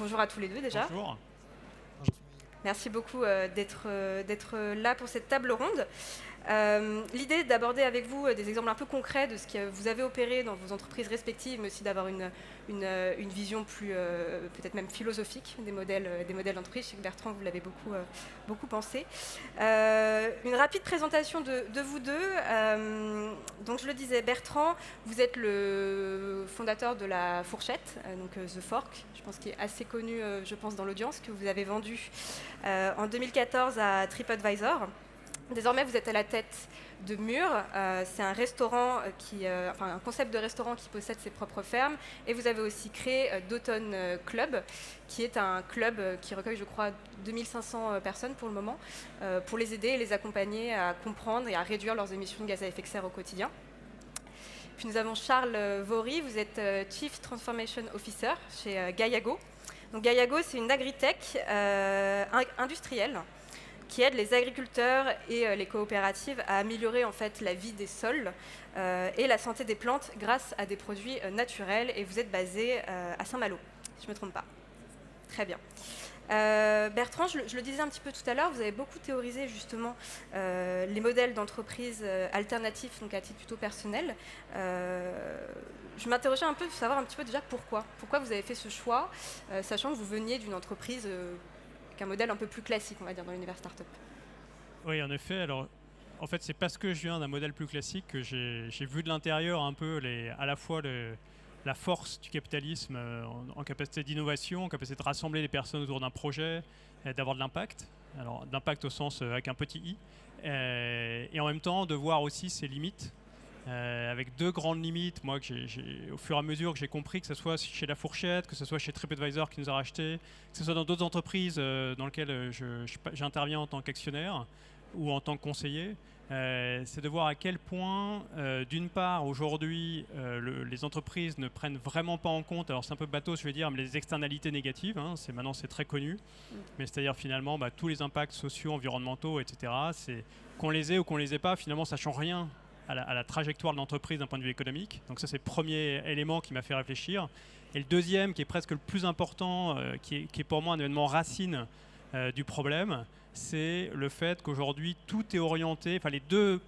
bonjour à tous les deux déjà. Bonjour. Merci beaucoup d'être là pour cette table ronde. L'idée est d'aborder avec vous des exemples un peu concrets de ce que vous avez opéré dans vos entreprises respectives, mais aussi d'avoir une vision plus peut-être même philosophique des modèles d'entreprise. Je sais que Bertrand, vous l'avez beaucoup pensé. Une rapide présentation de vous deux. Donc je le disais, Bertrand, vous êtes le fondateur de La Fourchette, donc The Fork, je pense qu'il est assez connu je pense, dans l'audience, que vous avez vendu en 2014 à TripAdvisor. Désormais, vous êtes à la tête de Mur. C'est un restaurant un concept de restaurant qui possède ses propres fermes. Et vous avez aussi créé Doton Club, qui est un club qui recueille, je crois, 2500 personnes pour le moment, pour les aider et les accompagner à comprendre et à réduire leurs émissions de gaz à effet de serre au quotidien. Puis nous avons Charles Vaury, vous êtes Chief Transformation Officer chez Gaiago. Donc Gaiago, c'est une agritech industrielle qui aide les agriculteurs et les coopératives à améliorer en fait la vie des sols et la santé des plantes grâce à des produits naturels. Et vous êtes basé à Saint-Malo, si je ne me trompe pas. Très bien. Bertrand, je le disais un petit peu tout à l'heure, vous avez beaucoup théorisé justement les modèles d'entreprise alternatifs, donc à titre plutôt personnel. Je m'interrogeais un peu de savoir un petit peu déjà pourquoi vous avez fait ce choix, sachant que vous veniez d'une entreprise un modèle un peu plus classique, on va dire, dans l'univers startup. Oui, en effet. Alors, en fait, c'est parce que je viens d'un modèle plus classique que j'ai vu de l'intérieur un peu à la fois la force du capitalisme en capacité d'innovation, en capacité de rassembler les personnes autour d'un projet, d'avoir de l'impact. Alors, d'impact au sens avec un petit i. Et en même temps, de voir aussi ses limites. Avec deux grandes limites, moi, au fur et à mesure que j'ai compris, que ce soit chez La Fourchette, que ce soit chez TripAdvisor qui nous a racheté, que ce soit dans d'autres entreprises dans lesquelles j'interviens en tant qu'actionnaire ou en tant que conseiller, c'est de voir à quel point, d'une part, aujourd'hui, les entreprises ne prennent vraiment pas en compte, alors c'est un peu bateau, je vais dire, mais les externalités négatives, hein, maintenant c'est très connu, mais c'est-à-dire finalement tous les impacts sociaux, environnementaux, etc., qu'on les ait ou qu'on les ait pas, finalement ça ne change rien à la trajectoire de l'entreprise d'un point de vue économique. Donc ça, c'est le premier élément qui m'a fait réfléchir. Et le deuxième, qui est presque le plus important, qui est pour moi un événement racine du problème, c'est le fait qu'aujourd'hui, tout est orienté, enfin les deux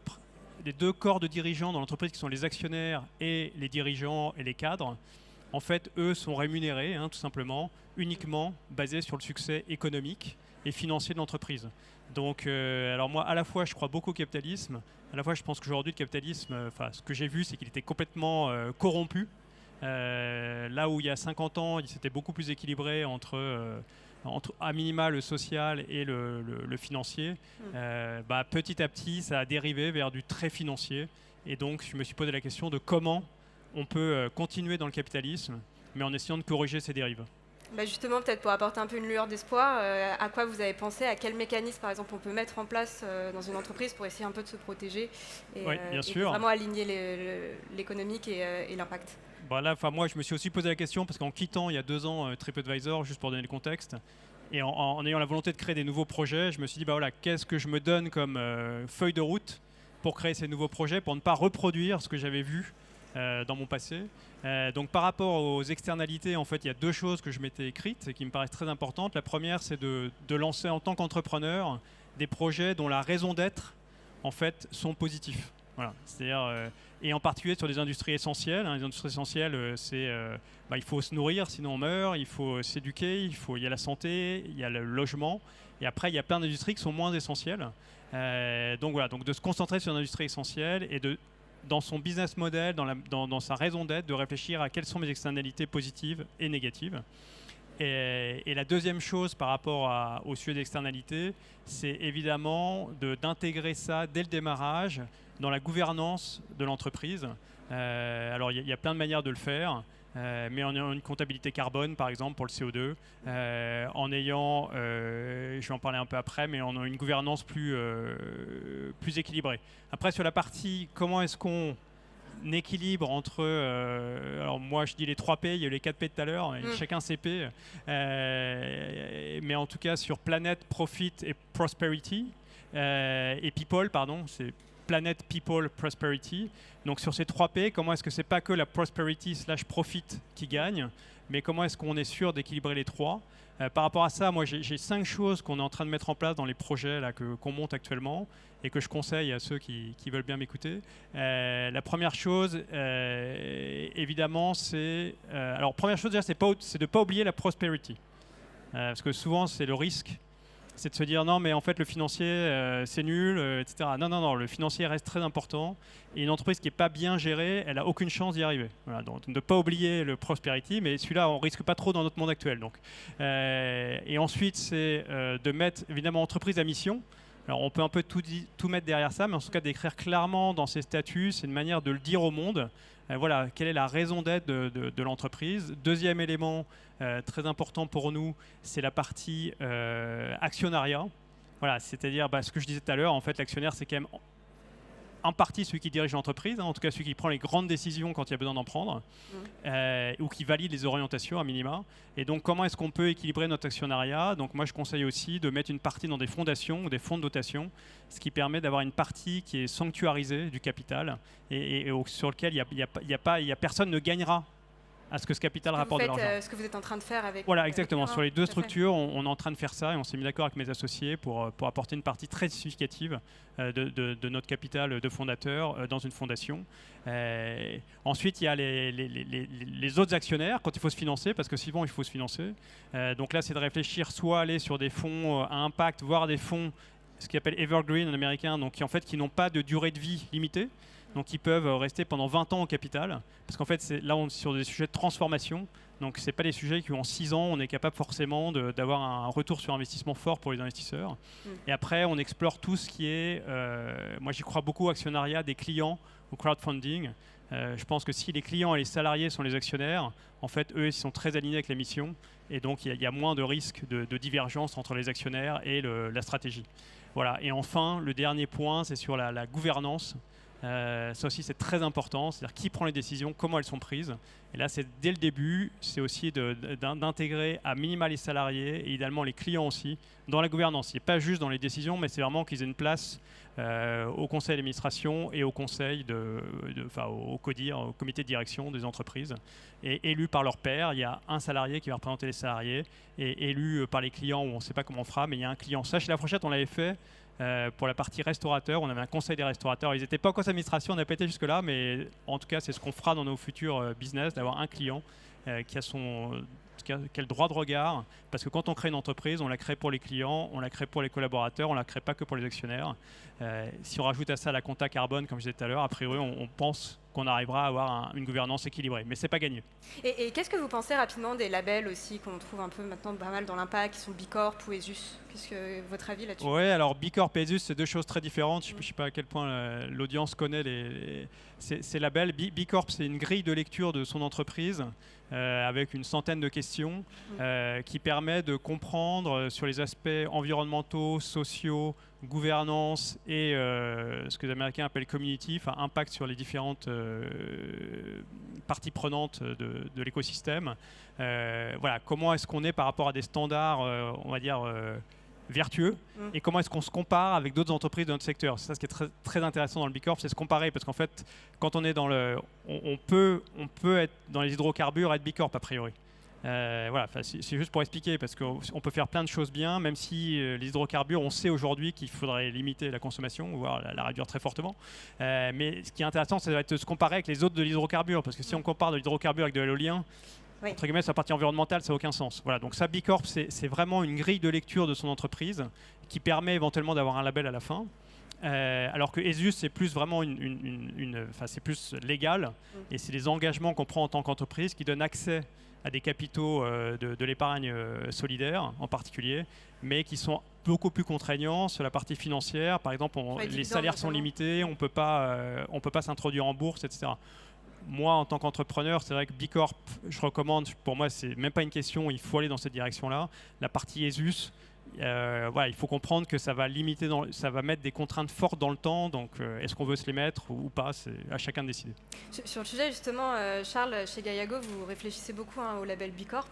corps de dirigeants dans l'entreprise, qui sont les actionnaires et les dirigeants et les cadres, en fait, eux sont rémunérés, tout simplement, uniquement basés sur le succès économique et financier de l'entreprise. Donc, alors moi, à la fois, je crois beaucoup au capitalisme, à la fois, je pense qu'aujourd'hui, le capitalisme, ce que j'ai vu, c'est qu'il était complètement corrompu. Là où il y a 50 ans, il s'était beaucoup plus équilibré entre à minima le social et le financier. Petit à petit, ça a dérivé vers du très financier. Et donc, je me suis posé la question de comment on peut continuer dans le capitalisme, mais en essayant de corriger ces dérives. Justement, peut-être pour apporter un peu une lueur d'espoir, à quoi vous avez pensé, à quel mécanisme, par exemple, on peut mettre en place dans une entreprise pour essayer un peu de se protéger et, Oui, bien sûr. Et vraiment aligner l'économique et l'impact. Là, moi, je me suis aussi posé la question parce qu'en quittant il y a 2 ans TripAdvisor, juste pour donner le contexte, et en ayant la volonté de créer des nouveaux projets, je me suis dit, qu'est-ce que je me donne comme feuille de route pour créer ces nouveaux projets, pour ne pas reproduire ce que j'avais vu dans mon passé. Donc par rapport aux externalités, en fait, il y a 2 choses que je m'étais écrites et qui me paraissent très importantes. La première, c'est de lancer en tant qu'entrepreneur des projets dont la raison d'être, en fait, sont positifs. Voilà. C'est-à-dire, et en particulier sur des industries essentielles. Les industries essentielles, il faut se nourrir, sinon on meurt, il faut s'éduquer, il y a la santé, il y a le logement. Et après, il y a plein d'industries qui sont moins essentielles. Donc de se concentrer sur l'industrie essentielle et dans son business model, dans sa raison d'être, de réfléchir à quelles sont mes externalités positives et négatives. Et la deuxième chose par rapport au sujet d'externalité, c'est évidemment d'intégrer ça dès le démarrage dans la gouvernance de l'entreprise. Alors il y a plein de manières de le faire. Mais en ayant une comptabilité carbone, par exemple, pour le CO2, en ayant, je vais en parler un peu après, mais en ayant une gouvernance plus équilibrée. Après, sur la partie, comment est-ce qu'on équilibre entre, alors moi je dis les 3 P, il y a eu les 4 P tout à l'heure, chacun ses P, mais en tout cas sur Planet, Profit et Prosperity, et People, pardon, c'est Planet, People, Prosperity. Donc sur ces 3 P, comment est-ce que c'est pas que la prosperity /profit qui gagne, mais comment est-ce qu'on est sûr d'équilibrer les trois. Par rapport à ça, moi j'ai 5 choses qu'on est en train de mettre en place dans les projets là, qu'on monte actuellement et que je conseille à ceux qui veulent bien m'écouter. La première chose, évidemment, c'est... alors première chose déjà, c'est de ne pas oublier la prosperity. Parce que souvent c'est le risque, c'est de se dire non mais en fait le financier c'est nul, etc. Non, le financier reste très important et une entreprise qui n'est pas bien gérée, elle n'a aucune chance d'y arriver. Voilà, donc ne pas oublier le prosperity, mais celui-là on risque pas trop dans notre monde actuel. Donc. Et ensuite c'est de mettre évidemment entreprise à mission. Alors on peut un peu tout mettre derrière ça, mais en tout cas d'écrire clairement dans ses statuts, c'est une manière de le dire au monde. Voilà, quelle est la raison d'être de l'entreprise. Deuxième élément très important pour nous, c'est la partie actionnariat. Voilà, c'est-à-dire ce que je disais tout à l'heure, en fait l'actionnaire c'est quand même en partie celui qui dirige l'entreprise, en tout cas celui qui prend les grandes décisions quand il y a besoin d'en prendre, ou qui valide les orientations à minima. Et donc comment est-ce qu'on peut équilibrer notre actionnariat? Donc moi je conseille aussi de mettre une partie dans des fondations ou des fonds de dotation, ce qui permet d'avoir une partie qui est sanctuarisée du capital et sur lequel personne ne gagnera à ce que ce capital rapporte de l'argent. Ce que vous êtes en train de faire avec... Voilà, exactement. Sur les deux structures, on est en train de faire ça et on s'est mis d'accord avec mes associés pour apporter une partie très significative de notre capital de fondateur dans une fondation. Ensuite, il y a les autres actionnaires quand il faut se financer, parce que souvent il faut se financer. Donc là, c'est de réfléchir soit aller sur des fonds à impact, voire des fonds, ce qu'on appelle evergreen en américain, donc qui n'ont pas de durée de vie limitée. Donc ils peuvent rester pendant 20 ans au capital, parce qu'en fait là on est sur des sujets de transformation, donc ce n'est pas des sujets qui en 6 ans on est capable forcément d'avoir un retour sur investissement fort pour les investisseurs. Et après on explore tout ce qui est, moi j'y crois beaucoup, actionnariat des clients au crowdfunding. Je pense que si les clients et les salariés sont les actionnaires, en fait eux ils sont très alignés avec la mission, et donc il y a moins de risques de divergence entre les actionnaires et la stratégie. Voilà. Et enfin le dernier point c'est sur la gouvernance. Ça aussi c'est très important, c'est-à-dire qui prend les décisions, comment elles sont prises. Et là c'est dès le début, c'est aussi d'intégrer à minima les salariés et idéalement les clients aussi dans la gouvernance. Ce n'est pas juste dans les décisions, mais c'est vraiment qu'ils aient une place au conseil d'administration et au conseil, au CODIR, au comité de direction des entreprises. Et élus par leurs pairs, il y a un salarié qui va représenter les salariés, et élu par les clients où on ne sait pas comment on fera, mais il y a un client. Ça chez La Fourchette on l'avait fait. Pour la partie restaurateur, on avait un conseil des restaurateurs. Ils n'étaient pas au conseil d'administration, on n'a pas été jusque-là, mais en tout cas, c'est ce qu'on fera dans nos futurs business, d'avoir un client qui a le droit de regard. Parce que quand on crée une entreprise, on la crée pour les clients, on la crée pour les collaborateurs, on ne la crée pas que pour les actionnaires. Si on rajoute à ça la compta carbone, comme je disais tout à l'heure, a priori, on pense qu'on arrivera à avoir une gouvernance équilibrée. Mais ce n'est pas gagné. Et qu'est-ce que vous pensez rapidement des labels aussi qu'on trouve un peu maintenant pas mal dans l'impact, qui sont B Corp ou ESUS? Qu'est-ce que votre avis là-dessus? Oui, alors B Corp et ESUS, c'est deux choses très différentes. Je ne sais pas à quel point l'audience connaît ces labels. B Corp, c'est une grille de lecture de son entreprise avec une centaine de questions qui permet de comprendre sur les aspects environnementaux, sociaux, gouvernance et ce que les Américains appellent community, enfin impact sur les différentes parties prenantes de l'écosystème. Voilà, comment est-ce qu'on est par rapport à des standards, on va dire, vertueux, et comment est-ce qu'on se compare avec d'autres entreprises de notre secteur. C'est ça ce qui est très, très intéressant dans le B Corp, c'est se comparer, parce qu'en fait, quand on est dans on peut être dans les hydrocarbures et être B Corp a priori. Voilà, c'est juste pour expliquer, parce qu'on peut faire plein de choses bien, même si les hydrocarbures, on sait aujourd'hui qu'il faudrait limiter la consommation, voire la réduire très fortement. Mais ce qui est intéressant, c'est de se comparer avec les autres de l'hydrocarbure, parce que si on compare de l'hydrocarbure avec de l'éolien, entre guillemets, sur la partie environnementale, ça n'a aucun sens. Voilà, donc ça, B Corp, c'est vraiment une grille de lecture de son entreprise qui permet éventuellement d'avoir un label à la fin. Alors que ESUS, c'est plus vraiment c'est plus légal, et c'est les engagements qu'on prend en tant qu'entreprise qui donnent accès à des capitaux de l'épargne solidaire en particulier, mais qui sont beaucoup plus contraignants sur la partie financière. Par exemple, les salaires sont limités, on ne peut pas s'introduire en bourse, etc. Moi, en tant qu'entrepreneur, c'est vrai que B Corp, je recommande, pour moi, c'est même pas une question, il faut aller dans cette direction-là. La partie ESUS, voilà, il faut comprendre que ça va limiter, ça va mettre des contraintes fortes dans le temps, donc est-ce qu'on veut se les mettre ou pas, c'est à chacun de décider. Sur le sujet justement, Charles, chez Gaiago, vous réfléchissez beaucoup au label B Corp.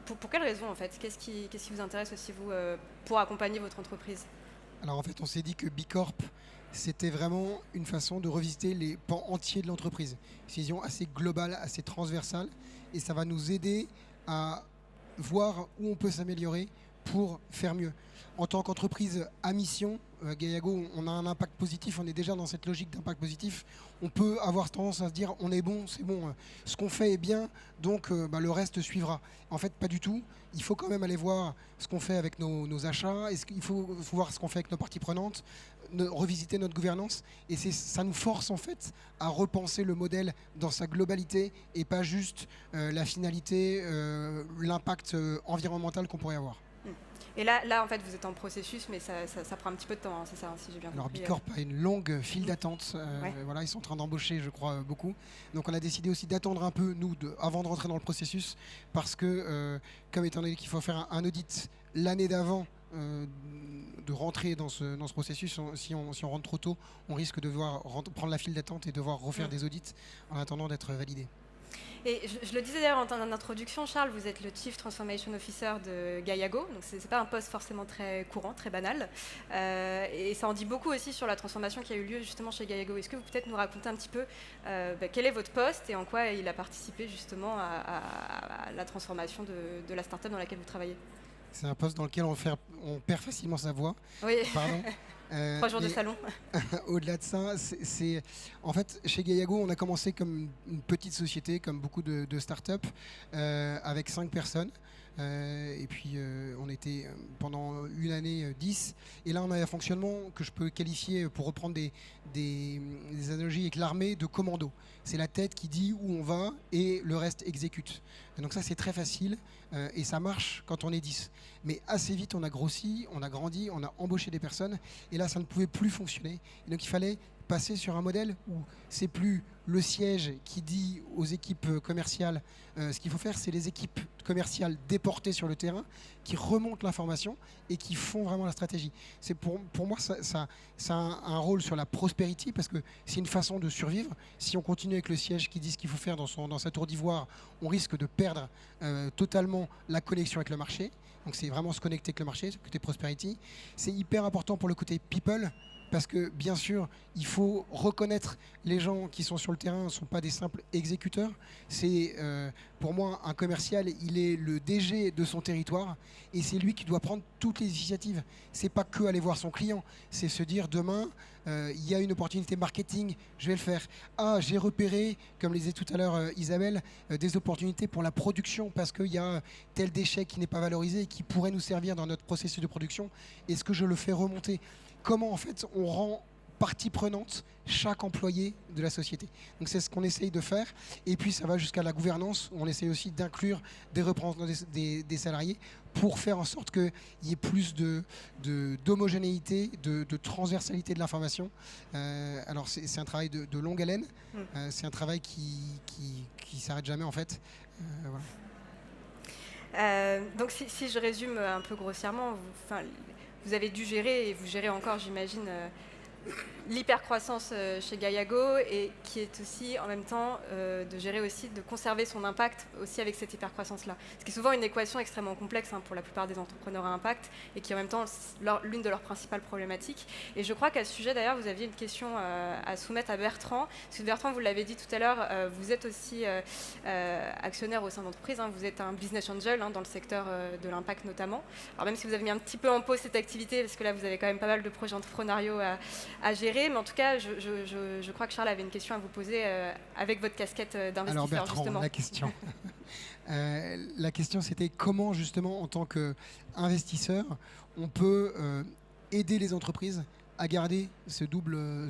Pour quelles raisons en fait? Qu'est-ce qui vous intéresse aussi vous pour accompagner votre entreprise? Alors en fait on s'est dit que B Corp c'était vraiment une façon de revisiter les pans entiers de l'entreprise. C'est une vision assez globale, assez transversale, et ça va nous aider à voir où on peut s'améliorer pour faire mieux. En tant qu'entreprise à mission, Gaiago, on a un impact positif, on est déjà dans cette logique d'impact positif. On peut avoir tendance à se dire on est bon, c'est bon, ce qu'on fait est bien, donc le reste suivra. En fait, pas du tout. Il faut quand même aller voir ce qu'on fait avec nos achats, il faut voir ce qu'on fait avec nos parties prenantes, revisiter notre gouvernance, et ça nous force en fait à repenser le modèle dans sa globalité et pas juste la finalité, l'impact environnemental qu'on pourrait avoir. Et là, en fait, vous êtes en processus, mais ça prend un petit peu de temps, hein, c'est ça, si j'ai bien compris. Alors Bicorp a une longue file d'attente. Voilà, ils sont en train d'embaucher, je crois, beaucoup. Donc on a décidé aussi d'attendre un peu, nous, avant de rentrer dans le processus, parce que, comme étant donné qu'il faut faire un audit l'année d'avant, de rentrer dans ce processus, si on rentre trop tôt, on risque de devoir prendre la file d'attente et devoir refaire des audits en attendant d'être validé. Et je le disais d'ailleurs en introduction, Charles, vous êtes le Chief Transformation Officer de Gaiago, donc ce n'est pas un poste forcément très courant, très banal, et ça en dit beaucoup aussi sur la transformation qui a eu lieu justement chez Gaiago. Est-ce que vous peut-être nous raconter un petit peu quel est votre poste et en quoi il a participé justement à la transformation de la start-up dans laquelle vous travaillez? C'est un poste dans lequel on perd facilement sa voix. Oui. Pardon. 3 jours de salon. Au-delà de ça, en fait, chez Gaiago, on a commencé comme une petite société, comme beaucoup de startups, avec 5 personnes. Et puis on était pendant une année 10. Et là, on a un fonctionnement que je peux qualifier, pour reprendre des analogies avec l'armée, de commando. C'est la tête qui dit où on va et le reste exécute. Et donc ça, c'est très facile et ça marche quand on est 10. Mais assez vite, on a grossi, on a grandi, on a embauché des personnes. Et là, ça ne pouvait plus fonctionner. Et donc il fallait passer sur un modèle où c'est plus le siège qui dit aux équipes commerciales ce qu'il faut faire, c'est les équipes commerciales déportées sur le terrain qui remontent l'information et qui font vraiment la stratégie. C'est pour moi, ça a un rôle sur la prosperity, parce que c'est une façon de survivre. Si on continue avec le siège qui dit ce qu'il faut faire dans sa tour d'ivoire, on risque de perdre totalement la connexion avec le marché. Donc c'est vraiment se connecter avec le marché, le côté prosperity. C'est hyper important pour le côté people, parce que bien sûr, il faut reconnaître les gens qui sont sur le terrain ne sont pas des simples exécuteurs. C'est pour moi un commercial, il est le DG de son territoire et c'est lui qui doit prendre toutes les initiatives. C'est pas que aller voir son client, c'est se dire demain il y a une opportunité marketing, je vais le faire. Ah, j'ai repéré, comme le disait tout à l'heure Isabelle, des opportunités pour la production parce qu'il y a tel déchet qui n'est pas valorisé et qui pourrait nous servir dans notre processus de production. Est-ce que je le fais remonter? Comment en fait on rend partie prenante chaque employé de la société. Donc c'est ce qu'on essaye de faire. Et puis ça va jusqu'à la gouvernance. On essaye aussi d'inclure des représentants des salariés pour faire en sorte qu'il y ait plus d'homogénéité, de transversalité de l'information. Alors c'est un travail de longue haleine. C'est un travail qui s'arrête jamais en fait. Voilà. Donc si je résume un peu grossièrement, vous avez dû gérer, et vous gérez encore, j'imagine, l'hypercroissance chez Gaiago, et qui est aussi en même temps de gérer aussi, de conserver son impact aussi avec cette hypercroissance-là. Ce qui est souvent une équation extrêmement complexe pour la plupart des entrepreneurs à impact et qui est en même temps l'une de leurs principales problématiques. Et je crois qu'à ce sujet, d'ailleurs, vous aviez une question à soumettre à Bertrand. Parce que Bertrand, vous l'avez dit tout à l'heure, vous êtes aussi actionnaire au sein de l'entreprise. Vous êtes un business angel dans le secteur de l'impact notamment. Alors même si vous avez mis un petit peu en pause cette activité, parce que là, vous avez quand même pas mal de projets entrepreneuriaux à gérer. Mais en tout cas, je crois que Charles avait une question à vous poser avec votre casquette d'investisseur. Alors Bertrand, justement. la question. La question, c'était comment justement, en tant qu'investisseur, on peut aider les entreprises à garder ces deux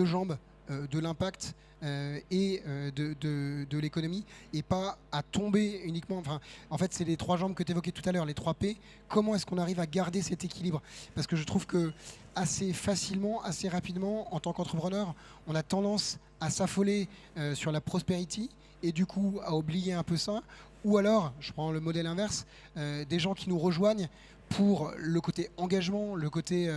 jambes de l'impact et de l'économie, et pas à tomber uniquement. En fait, c'est les 3 jambes que tu évoquais tout à l'heure, les 3 P. Comment est-ce qu'on arrive à garder cet équilibre? Parce que je trouve que assez facilement, assez rapidement, en tant qu'entrepreneur, on a tendance à s'affoler sur la prosperity et du coup à oublier un peu ça. Ou alors, je prends le modèle inverse, des gens qui nous rejoignent pour le côté engagement, le côté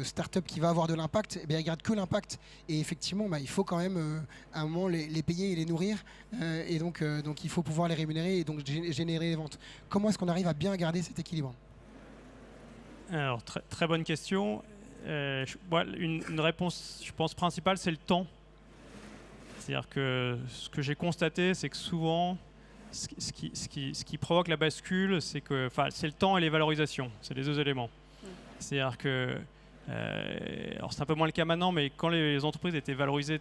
start-up qui va avoir de l'impact, ils ne regardent que l'impact. Et effectivement, il faut quand même à un moment les payer et les nourrir. Et donc il faut pouvoir les rémunérer et donc générer des ventes. Comment est-ce qu'on arrive à bien garder cet équilibre? Alors, très bonne question. une réponse, je pense, principale, c'est le temps. C'est-à-dire que ce que j'ai constaté, c'est que souvent, ce qui provoque la bascule, c'est le temps et les valorisations. C'est les deux éléments. C'est-à-dire que, alors c'est un peu moins le cas maintenant, mais quand les entreprises étaient valorisées,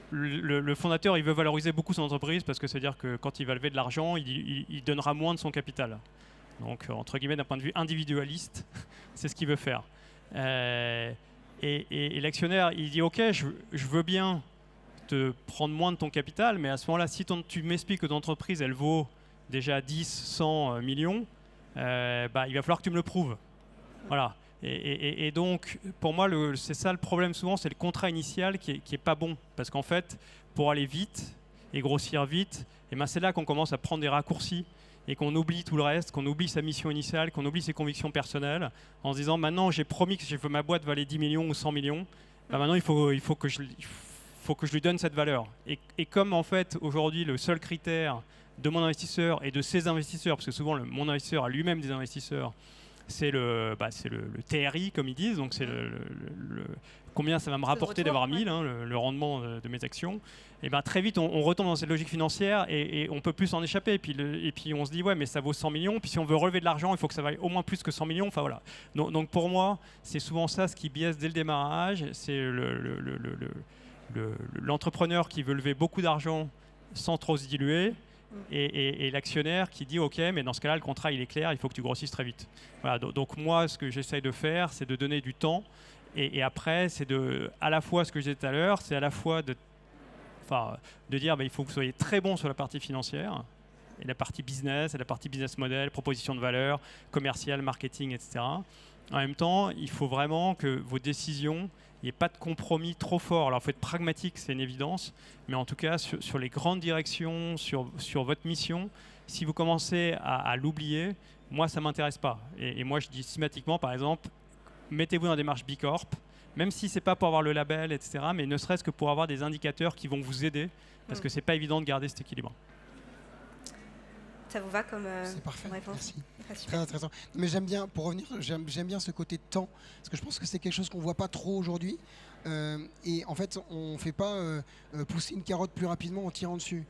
le fondateur, il veut valoriser beaucoup son entreprise parce que c'est-à-dire que quand il va lever de l'argent, il donnera moins de son capital. Donc, entre guillemets, d'un point de vue individualiste, c'est ce qu'il veut faire. Et l'actionnaire, il dit « Ok, je veux bien te prendre moins de ton capital, mais à ce moment-là, si tu m'expliques que ton entreprise, elle vaut déjà 10, 100 millions, il va falloir que tu me le prouves. » Voilà. Et donc, pour moi, c'est ça le problème souvent, c'est le contrat initial qui est pas bon. Parce qu'en fait, pour aller vite et grossir vite, c'est là qu'on commence à prendre des raccourcis et qu'on oublie tout le reste, qu'on oublie sa mission initiale, qu'on oublie ses convictions personnelles, en se disant maintenant j'ai promis que ma boîte valait 10 millions ou 100 millions, maintenant il faut que je lui donne cette valeur. Et comme en fait aujourd'hui le seul critère de mon investisseur et de ses investisseurs, parce que souvent mon investisseur a lui-même des investisseurs, c'est le TRI comme ils disent, donc c'est combien ça va me rapporter d'avoir 1000, le rendement de mes actions. Et très vite on retombe dans cette logique financière et on peut plus s'en échapper. Et puis on se dit ouais mais ça vaut 100 millions, puis si on veut relever de l'argent il faut que ça vaille au moins plus que 100 millions. Enfin voilà. Donc pour moi c'est souvent ça ce qui biaise dès le démarrage, c'est l'entrepreneur qui veut lever beaucoup d'argent sans trop se diluer. Et l'actionnaire qui dit ok mais dans ce cas-là le contrat il est clair, il faut que tu grossisses très vite. Voilà, donc moi ce que j'essaye de faire c'est de donner du temps et après c'est à la fois ce que je disais tout à l'heure, c'est à la fois de dire il faut que vous soyez très bon sur la partie financière et la partie business et la partie business model, proposition de valeur, commercial, marketing, etc. En même temps il faut vraiment que vos décisions, il n'y ait pas de compromis trop fort. Alors, il faut être pragmatique, c'est une évidence, mais en tout cas, sur les grandes directions, sur votre mission, si vous commencez à l'oublier, moi, ça ne m'intéresse pas. Et moi, je dis systématiquement, par exemple, mettez-vous dans la démarche B Corp, même si ce n'est pas pour avoir le label, etc., mais ne serait-ce que pour avoir des indicateurs qui vont vous aider, parce que ce n'est pas évident de garder cet équilibre. Ça vous va comme c'est parfait, réponse? merci. Très intéressant. Mais j'aime bien, pour revenir, j'aime bien ce côté de temps, parce que je pense que c'est quelque chose qu'on ne voit pas trop aujourd'hui. Et en fait, on ne fait pas pousser une carotte plus rapidement en tirant dessus.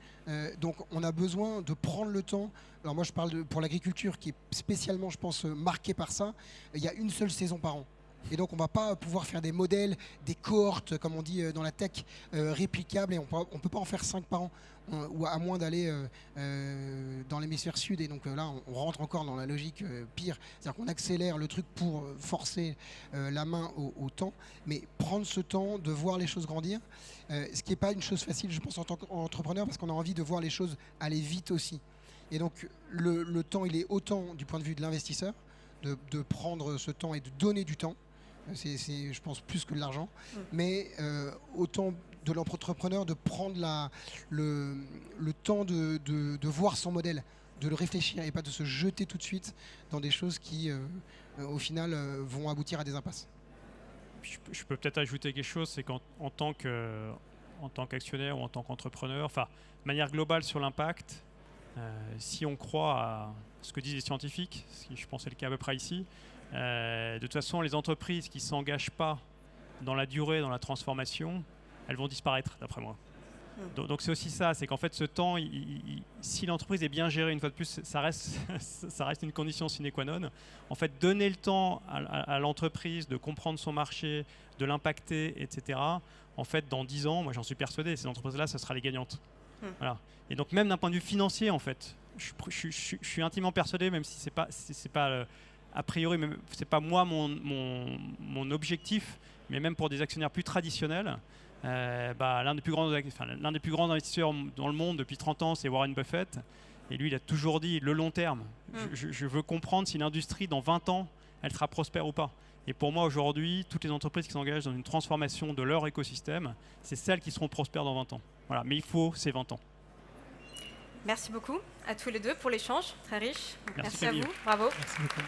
Donc on a besoin de prendre le temps. Alors moi je parle pour l'agriculture qui est spécialement, je pense, marquée par ça. Il y a une seule saison par an. Et donc on ne va pas pouvoir faire des modèles, des cohortes, comme on dit dans la tech, réplicables, et on ne peut pas en faire 5 par an, ou à moins d'aller dans l'hémisphère sud. Et donc là, on rentre encore dans la logique pire. C'est-à-dire qu'on accélère le truc pour forcer la main au temps, mais prendre ce temps de voir les choses grandir, ce qui n'est pas une chose facile, je pense, en tant qu'entrepreneur, parce qu'on a envie de voir les choses aller vite aussi. Et donc le temps, il est autant du point de vue de l'investisseur, de prendre ce temps et de donner du temps. C'est, je pense, plus que de l'argent, mais autant de l'entrepreneur de prendre le temps de voir son modèle, de le réfléchir et pas de se jeter tout de suite dans des choses qui, au final, vont aboutir à des impasses. Je peux peut-être ajouter quelque chose, c'est qu'en tant qu'actionnaire ou en tant qu'entrepreneur, enfin, de manière globale sur l'impact, si on croit à ce que disent les scientifiques, ce qui je pense est le cas à peu près ici, de toute façon, les entreprises qui ne s'engagent pas dans la durée, dans la transformation, elles vont disparaître, d'après moi. Donc c'est aussi ça, c'est qu'en fait ce temps, si l'entreprise est bien gérée, une fois de plus, ça reste une condition sine qua non. En fait, donner le temps à l'entreprise de comprendre son marché, de l'impacter, etc. En fait, dans 10 ans, moi j'en suis persuadé, ces entreprises-là, ce sera les gagnantes. Voilà. Et donc même d'un point de vue financier, en fait, je suis intimement persuadé, même si c'est pas a priori, ce n'est pas moi mon objectif, mais même pour des actionnaires plus traditionnels, l'un des plus grands investisseurs dans le monde depuis 30 ans, c'est Warren Buffett. Et lui, il a toujours dit le long terme. Je veux comprendre si l'industrie, dans 20 ans, elle sera prospère ou pas. Et pour moi, aujourd'hui, toutes les entreprises qui s'engagent dans une transformation de leur écosystème, c'est celles qui seront prospères dans 20 ans. Voilà. Mais il faut ces 20 ans. Merci beaucoup à tous les deux pour l'échange, très riche. Merci à vous, bravo. Merci beaucoup.